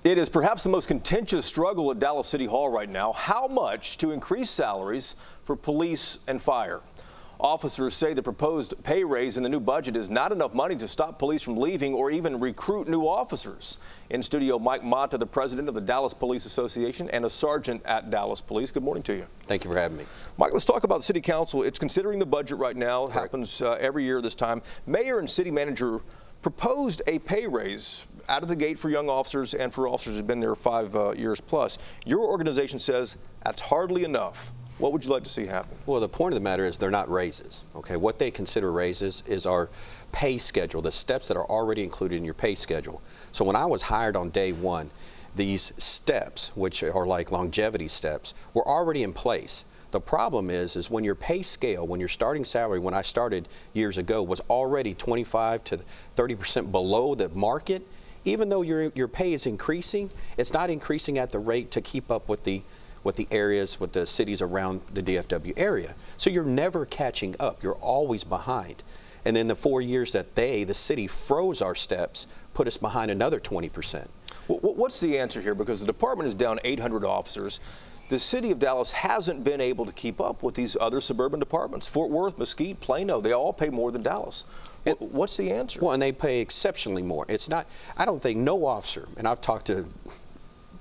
It is perhaps the most contentious struggle at Dallas City Hall right now. How much to increase salaries for police and fire? Officers say the proposed pay raise in the new budget is not enough money to stop police from leaving or even recruit new officers. In studio, Mike Mata, the president of the Dallas Police Association and a sergeant at Dallas Police. Good morning to you. Thank you for having me. Mike, let's talk about City Council. It's considering the budget right now. It happens every year this time. Mayor and city manager proposed a pay raise out of the gate for young officers and for officers who've been there 5 years plus. Your organization says that's hardly enough. What would you like to see happen? Well, the point of the matter is they're not raises. Okay, what they consider raises is our pay schedule, the steps that are already included in your pay schedule. So when I was hired on day one, these steps, which are like longevity steps, were already in place. The problem is when your pay scale, when your starting salary, when I started years ago, was already 25 to 30% below the market, even though your pay is increasing, it's not increasing at the rate to keep up with the areas, with the cities around the DFW area. So you're never catching up. You're always behind. And then the 4 years that the city froze our steps, put us behind another 20%. What's the answer here? Because the department is down 800 officers. The city of Dallas hasn't been able to keep up with these other suburban departments. Fort Worth, Mesquite, Plano, they all pay more than Dallas. What's the answer? Well, and they pay exceptionally more. It's not, I don't think no officer, and I've talked to,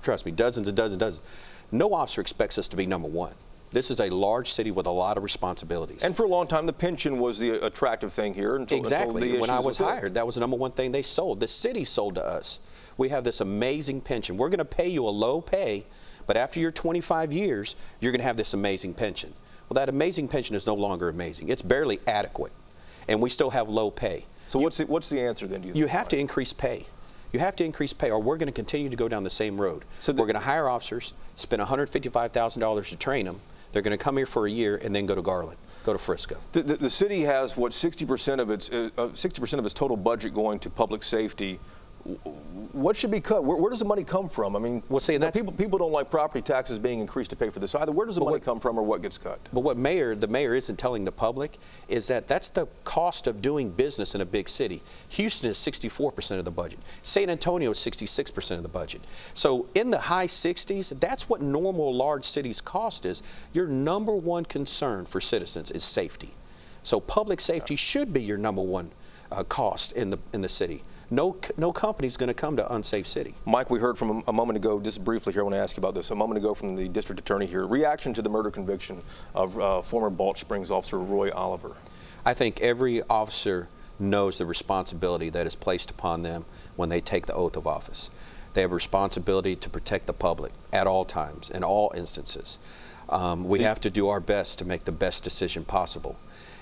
trust me, dozens and dozens, no officer expects us to be number one. This is a large city with a lot of responsibilities. And for a long time, the pension was the attractive thing here. Exactly. When I was hired, that was the number one thing they sold. The city sold to us. We have this amazing pension. We're going to pay you a low pay, but after your 25 years, you're going to have this amazing pension. Well, that amazing pension is no longer amazing. It's barely adequate, and we still have low pay. So what's the answer then, do you think? You have to increase pay. You have to increase pay, or we're going to continue to go down the same road. So we're going to hire officers, spend $155,000 to train them. They're going to come here for a year and then go to Garland, go to Frisco. The city has what 60% of its total budget going to public safety. What should be cut? Where does the money come from? I mean, well, see, people don't like property taxes being increased to pay for this either. Where does the money come from, or what gets cut? But what the mayor isn't telling the public is that that's the cost of doing business in a big city. Houston is 64% of the budget. San Antonio is 66% of the budget. So in the high 60s, that's what normal large cities cost is. Your number one concern for citizens is safety. So public safety should be your number one cost in the city. No company's going to come to unsafe city. Mike, we heard from a moment ago, just briefly here, I want to ask you about this, a moment ago from the district attorney here, reaction to the murder conviction of former Balch Springs officer Roy Oliver. I think every officer knows the responsibility that is placed upon them when they take the oath of office. They have a responsibility to protect the public at all times, in all instances. We have to do our best to make the best decision possible.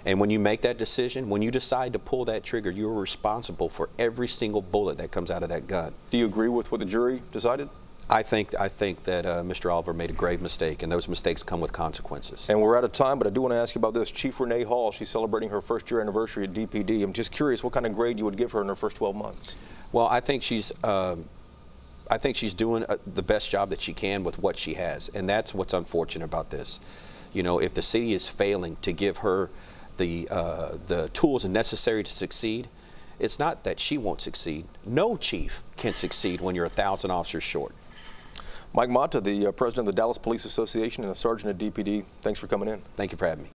And when you make that decision, when you decide to pull that trigger, you're responsible for every single bullet that comes out of that gun. Do you agree with what the jury decided? I think that Mr. Oliver made a grave mistake, and those mistakes come with consequences. And we're out of time, but I do want to ask you about this. Chief Renee Hall, she's celebrating her first-year anniversary at DPD. I'm just curious what kind of grade you would give her in her first 12 months. Well, I think she's doing the best job that she can with what she has, and that's what's unfortunate about this. You know, if the city is failing to give her the tools necessary to succeed, it's not that she won't succeed. No chief can succeed when you're 1,000 officers short. Mike Mata, the president of the Dallas Police Association and a sergeant at DPD, thanks for coming in. Thank you for having me.